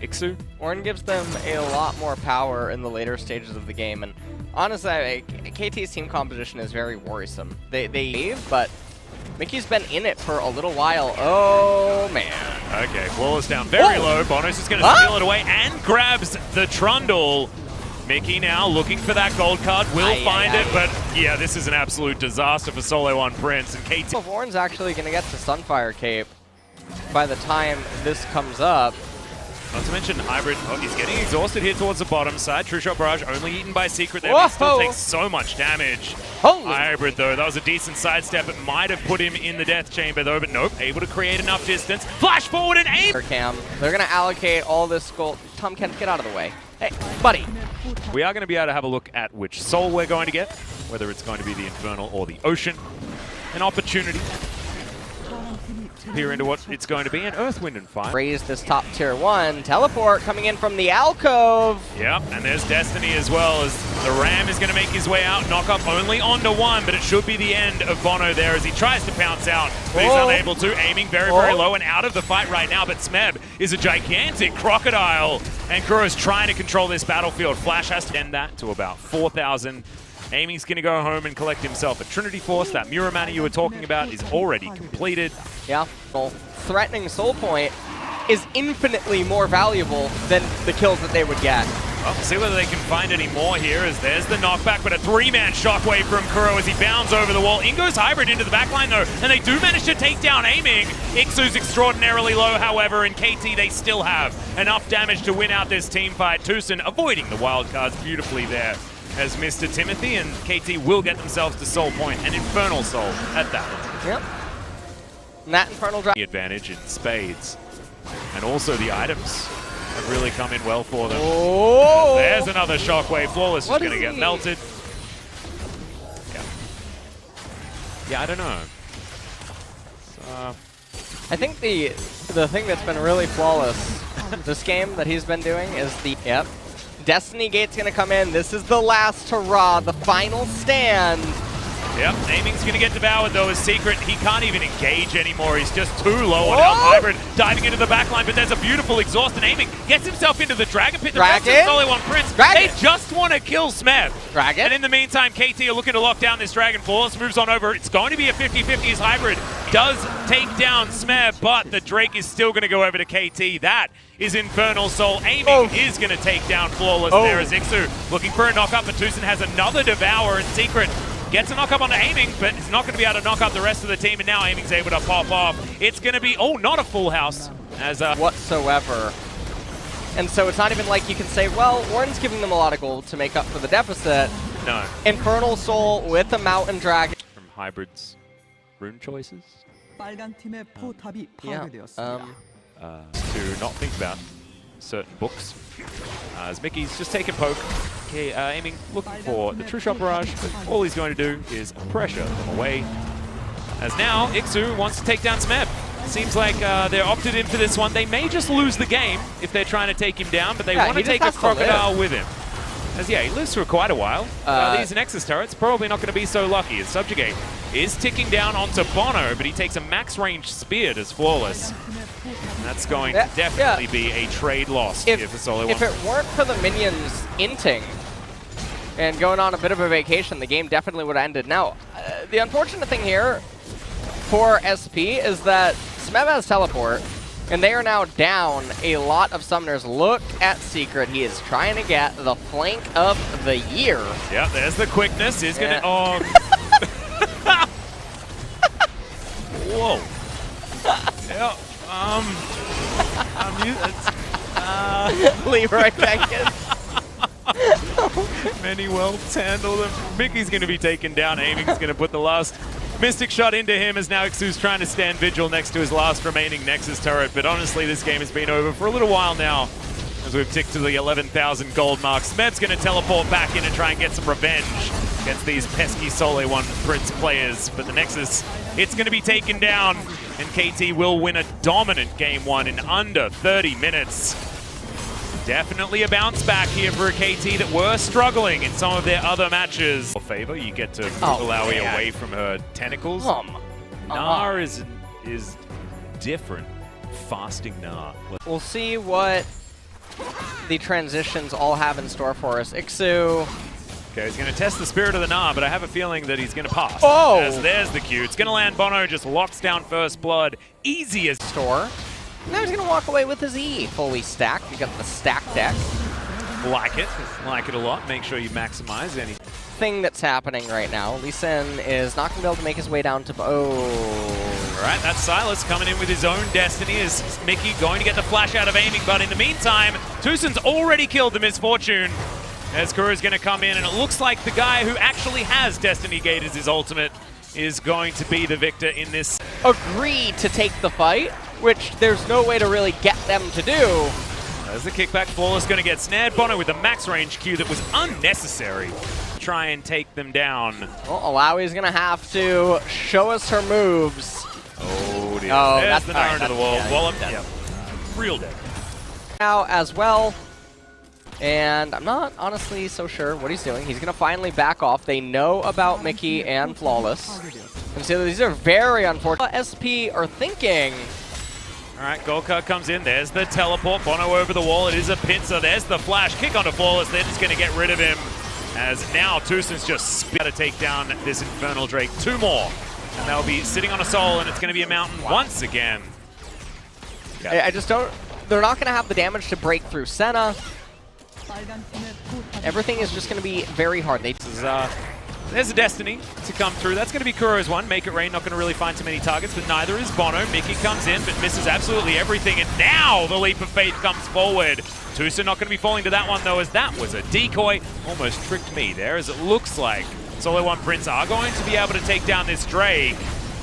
Ixu. Ornn gives them a lot more power in the later stages of the game, and honestly, KT's team composition is very worrisome. They leave, but Mickey's been in it for a little while. Oh, man. Okay, Flawless down very low. Bonos is going to steal it away and grabs the Trundle. Mickey now looking for that gold card, will find it, but yeah, this is an absolute disaster for SeoulHaeOne Prince and KT. Ornn's actually going to get to Sunfire Cape by the time this comes up. Not to mention Hybrid, he's getting exhausted here towards the bottom side. True Shot Barrage only eaten by Secret there, but still takes so much damage. Holy. Hybrid though, that was a decent sidestep. It might have put him in the death chamber though, but nope, able to create enough distance. Flash forward and aim! Cam, they're going to allocate all this gold. Tom Kent, get out of the way. Hey, buddy. We are going to be able to have a look at which soul we're going to get, whether it's going to be the Infernal or the Ocean. An opportunity to peer into what it's going to be, an Earth, Wind, and Fire. Raise this top tier 1. Teleport coming in from the alcove. Yep, and there's Destiny as well, as the Ram is going to make his way out. Knock up only onto 1, but it should be the end of Bono there as he tries to pounce out, but he's unable to. Aiming very, very low and out of the fight right now, but Smeb is a gigantic crocodile, and Kuro's trying to control this battlefield. Flash has to end that to about 4,000. Aiming's going to go home and collect himself a Trinity Force. That Mirror Mana you were talking about is already completed. Yeah, well, threatening Soul Point is infinitely more valuable than the kills that they would get. Well, see whether they can find any more here, as there's the knockback, but a 3-man shockwave from Kuro as he bounds over the wall. In goes Hybrid into the backline though, and they do manage to take down Aiming. Ixu's extraordinarily low, however, and KT, they still have enough damage to win out this team fight. Tucson avoiding the wild cards beautifully there as Mr. Timothy, and KT will get themselves to Soul Point, an Infernal Soul at that. Yep. And that Infernal Drive. The advantage in spades, and also the items have really come in well for them. Oh! There's another shockwave. Flawless is going to get melted. Yeah, I don't know. I think the thing that's been really flawless this game that he's been doing is the Destiny Gate's gonna come in. This is the last hurrah, the final stand. Yep, Aiming's gonna get devoured though. His Secret, he can't even engage anymore. He's just too low on health. Hybrid diving into the backline, but there's a beautiful exhaust, and Aiming gets himself into the Dragon Pit. The rest of SeoulHaeOne Prince, they just want to kill Smeb. And in the meantime, KT are looking to lock down this Dragon. Flawless moves on over. It's going to be a 50-50 as Hybrid does take down Smeb, but the Drake is still gonna go over to KT. That is Infernal Soul. Aiming is gonna take down Flawless there as Ixu looking for a knock-up, but Tucson has another Devour, and Secret gets a knock-up onto Aiming, but it's not going to be able to knock up the rest of the team, and now Aiming's able to pop off. It's going to be, not a full house. As whatsoever. And so it's not even like you can say, well, Ornn's giving them a lot of gold to make up for the deficit. No. Infernal Soul with a Mountain Dragon. From Hybrid's rune choices. To not think about certain books. As Mickey's just taking poke. Okay, Aiming, looking for the True Shot Barrage, but all he's going to do is pressure them away. As now, Ixu wants to take down Smeb. Seems like they're opted in for this one. They may just lose the game if they're trying to take him down, but they want to take a crocodile with him. As he lives for quite a while. These Nexus turrets probably not going to be so lucky, as Subjugate is ticking down onto Bono, but he takes a max range spear as Flawless. And that's going to definitely be a trade loss here for SeoulHaeOne. If it weren't for the minions inting and going on a bit of a vacation, the game definitely would have ended. Now, the unfortunate thing here for SP is that Smeb has teleport, and they are now down a lot of summoners. Look at Secret. He is trying to get the flank of the year. Yeah, there's the quickness. He's going to... Whoa. Yeah. Leroy Jenkins. Many well handled him. Mickey's going to be taken down. Aiming's going to put the last Mystic Shot into him as now Ixu's trying to stand vigil next to his last remaining Nexus turret. But honestly, this game has been over for a little while now as we've ticked to the 11,000 gold mark. Smeb's going to teleport back in and try and get some revenge against these pesky SeoulHaeOne Prince players. But the Nexus, it's going to be taken down, and KT will win a dominant game one in under 30 minutes. Definitely a bounce back here for a KT that were struggling in some of their other matches. For favor, you get to move Alawi away from her tentacles. Gnar is different. Fasting Gnar. We'll see what the transitions all have in store for us. Ixu. Okay, he's going to test the Spirit of the Nah, but I have a feeling that he's going to pass. Oh! As there's the Q. It's going to land. Bono just locks down First Blood. Easy as... Store. Now he's going to walk away with his E. Fully stacked. You got the stack deck. Like it. Like it a lot. Make sure you maximize any... Thing that's happening right now. Lee Sin is not going to be able to make his way down to... Oh. All right, that's Silas coming in with his own destiny. Is Mickey going to get the flash out of aiming? But in the meantime, Tucson's already killed the Misfortune. As Kuru's going to come in, and it looks like the guy who actually has Destiny Gate as his ultimate is going to be the victor in this. Agree to take the fight, which there's no way to really get them to do. As the kickback, Flawless going to get snared. Bono with the max range Q that was unnecessary. Try and take them down. Well, Alawi's going to have to show us her moves. Oh, dear. Oh, there's that's the all right, Nara to the wall. yeah, Wallop. dead. Yep. Real dead. Now as well. And I'm not honestly so sure what he's doing. He's going to finally back off. They know about Mickey and Flawless. And so these are very unfortunate. SP are thinking. All right, Golka comes in. There's the teleport. Bono over the wall. It is a pincer. There's the flash. Kick onto Flawless. They're just going to get rid of him. As now Tucson's just to take down this Infernal Drake. Two more. And they'll be sitting on a soul, and it's going to be a mountain once again. I just don't... They're not going to have the damage to break through Senna. Everything is just going to be very hard. There's a Destiny to come through. That's going to be Kuro's one. Make It Rain, not going to really find too many targets, but neither is Bono. Mickey comes in, but misses absolutely everything, and now the Leap of Faith comes forward. Tucson not going to be falling to that one, though, as that was a decoy. Almost tricked me there, as it looks like SeoulHaeOne Prince are going to be able to take down this Drake,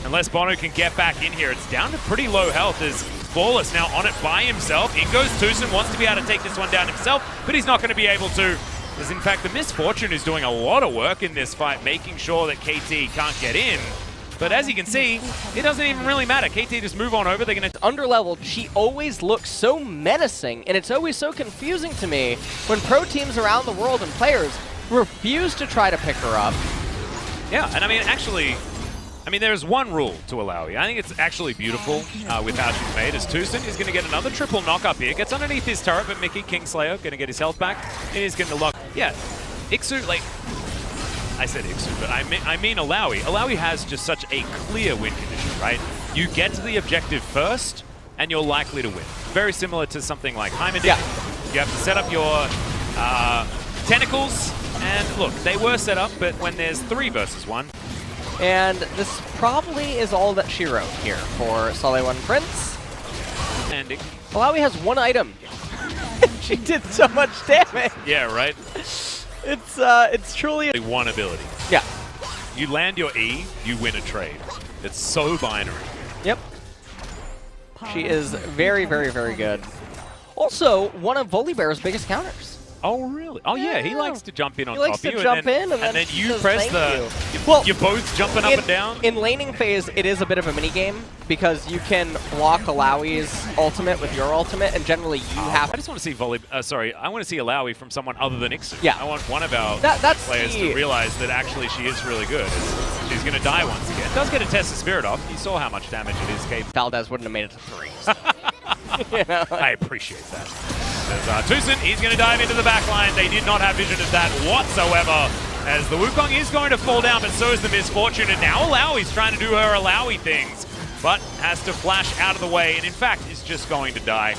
unless Bono can get back in here. It's down to pretty low health, as Flawless now on it by himself. In goes Tucson, wants to be able to take this one down himself, but he's not going to be able to. As in fact, the Misfortune is doing a lot of work in this fight, making sure that KT can't get in. But as you can see, it doesn't even really matter. KT just move on over. They're going to... Underleveled, she always looks so menacing, and it's always so confusing to me when pro teams around the world and players refuse to try to pick her up. Yeah, and I mean, actually... there's one rule to Alawi. I think it's actually beautiful with how she's made, as Tucson is going to get another triple knock up here. Gets underneath his turret, but Mickey, Kingslayer, going to get his health back. And he's going to lock... Yeah, Ixu, like... I said Ixu, but I mean Alawi. Alawi has just such a clear win condition, right? You get to the objective first, and you're likely to win. Very similar to something like Heimerdinger. Yeah. You have to set up your tentacles, and look, they were set up, but when there's 3 versus 1, and this probably is all that she wrote here for SeoulHaeOne Prince. And Alawi has 1 item. She did so much damage. Yeah, right? It's truly one ability. Yeah. You land your E, you win a trade. It's so binary. Yep. She is very, very, very good. Also, one of Volibear's biggest counters. Oh, really? Oh, yeah. He likes to jump in on top of you. He likes to jump in, and then you says press thank the... Well, you're both jumping up and down? In laning phase, it is a bit of a mini-game, because you can block Alawi's ultimate with your ultimate, and generally you have... I just want to see I want to see Alawi from someone other than Ixu. Yeah. I want one of our players to realize that actually she is really good. She's going to die once again. Does get a test of Spirit off. You saw how much damage it is capable. Valdez wouldn't have made it to 3. You know? I appreciate that. There's Tucson, he's going to dive into the back line. They did not have vision of that whatsoever, as the Wukong is going to fall down, but so is the Misfortune, and now Alawi's trying to do her Alawi things, but has to flash out of the way, and in fact is just going to die.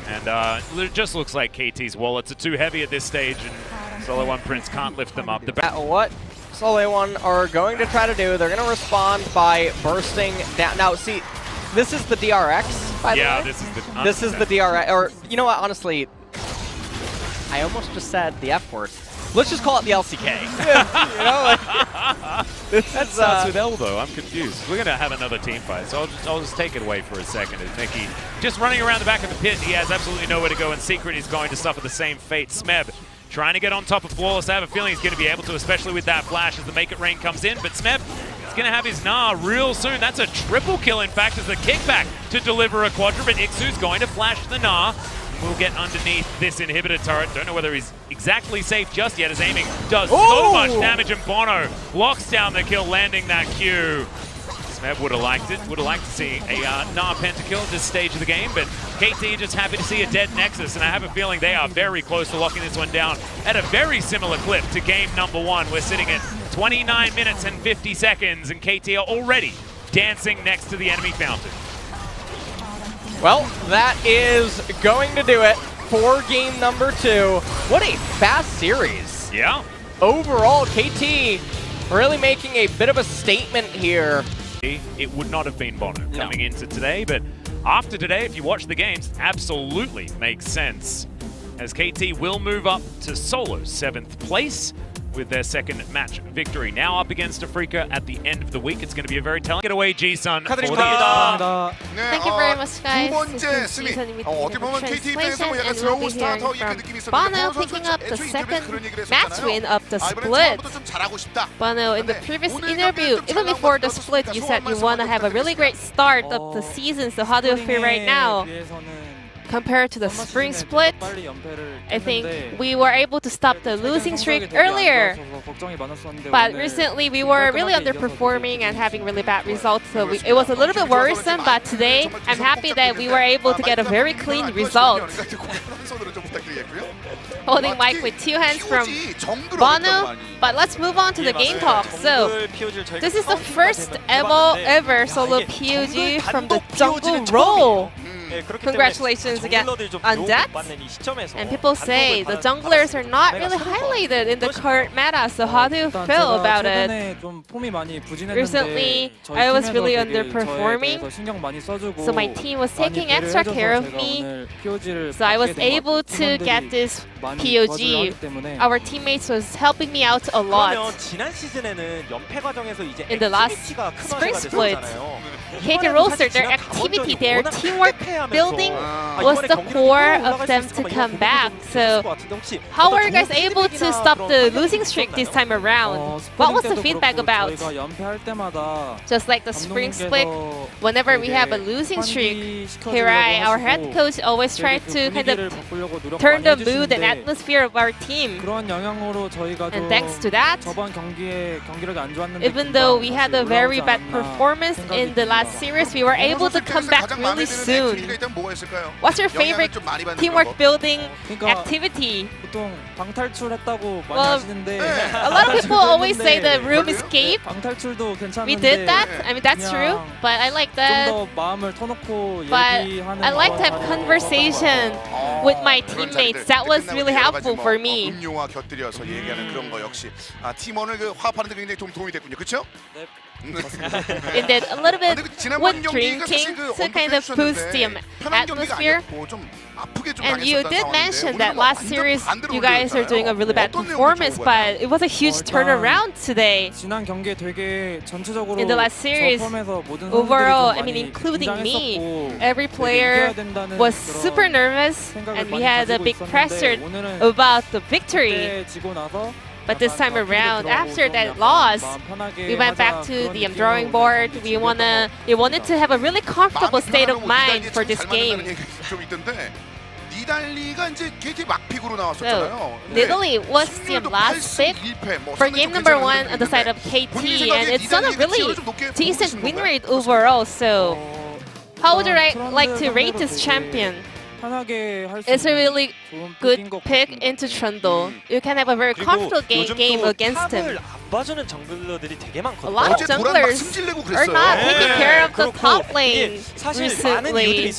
And it just looks like KT's wallets are too heavy at this stage, and SeoulHaeOne Prince can't lift them up. What SeoulHaeOne are going to try to do, they're going to respond by bursting down. Now, see, this is the DRX, by the way. Yeah, this is the DRX. Or, you know what, honestly, I almost just said the F word. Let's just call it the LCK. You know, like, that starts with L, though. I'm confused. We're going to have another team fight, so I'll just take it away for a second. As Mickey just running around the back of the pit, he has absolutely nowhere to go. In Secret, he's going to suffer the same fate. Smeb trying to get on top of Flawless. I have a feeling he's going to be able to, especially with that flash as the Make It Rain comes in. But Smeb is going to have his Nah real soon. That's a triple kill, in fact, as the kickback to deliver a quadra. But Ixu's going to flash the Nah. We'll get underneath this inhibitor turret. Don't know whether he's exactly safe just yet, as aiming does so much damage, and Bono locks down the kill, landing that Q. Smev would have liked it. Would have liked to see a Nah pentakill at this stage of the game, but KT just happy to see a dead Nexus, and I have a feeling they are very close to locking this one down at a very similar clip to game number 1. We're sitting at 29 minutes and 50 seconds, and KT are already dancing next to the enemy fountain. Well, that is going to do it for game number 2. What a fast series. Yeah. Overall, KT really making a bit of a statement here. It would not have been Bono coming into today, but after today, if you watch the games, absolutely makes sense. As KT will move up to solo 7th place with their second match victory. Now up against Afrika at the end of the week. It's going to be a very telling. Get away, G-Sun. Thank you very much, guys. This is G-Sun translation, and we'll be hearing from Bono picking up the second match win of the split. Bono, in the previous interview, even before the split, you said you want to have a really great start of the season. So how do you feel right now? Compared to the spring split, I think we were able to stop the losing streak earlier. But recently we were really underperforming and having really bad results, so it was a little bit worrisome. But today, I'm happy that we were able to get a very clean result. Holding mic with 2 hands from Bono. But let's move on to the game talk. So this is the first ever solo POG from the jungle role. Congratulations again on that. And people say the junglers are not really highlighted in the current meta, so how do you feel about it? Recently, I was really underperforming, so my team was taking extra care of me, so I was able to get this POG. Our teammates was helping me out a lot. In the last spring split, KT Rolster, their activity, their teamwork building was the core of them to come back. So how were you guys able to stop the losing streak this time around? What was the feedback about? Just like the spring split, whenever we have a losing streak, Hirai, our head coach, always tried to kind of turn the mood and atmosphere of our team. And thanks to that, even though we had a very bad performance in the last series, we were able to come back really soon. What's your favorite teamwork building activity? Well, a lot of people always say the room escape. We did that. I mean, that's true. But I like that. But I like to have conversation with my teammates. That was really helpful for me. Indeed, a little bit with drinking to kind of boost the atmosphere. And you did mention that last series you guys are doing a really bad performance, but it was a huge turnaround today. In the last series, overall, I mean, including me, every player was super nervous and we had a big pressure about the victory. But this time around, after that loss, we went back to the drawing board. We wanted to have a really comfortable state of mind for this game. So, Nidalee was the last pick for game number 1 on the side of KT, and it's on a really decent win rate overall. So, how would you like to rate this champion? It's a really good pick into Trundle. You can have a very comfortable game against him. A lot of junglers are not taking care of the top lane recently.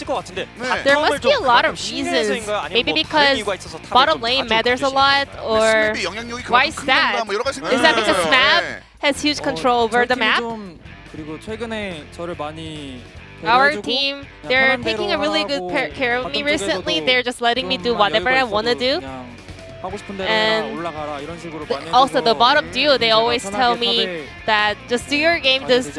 There must be a lot of reasons. Maybe because bottom lane matters a lot, or why is that? Is that because Smab has huge control over the map? Our team, they're taking a really good care of me recently. They're just letting me do whatever I want to do. And also the bottom duo, they always tell me that just do your game, just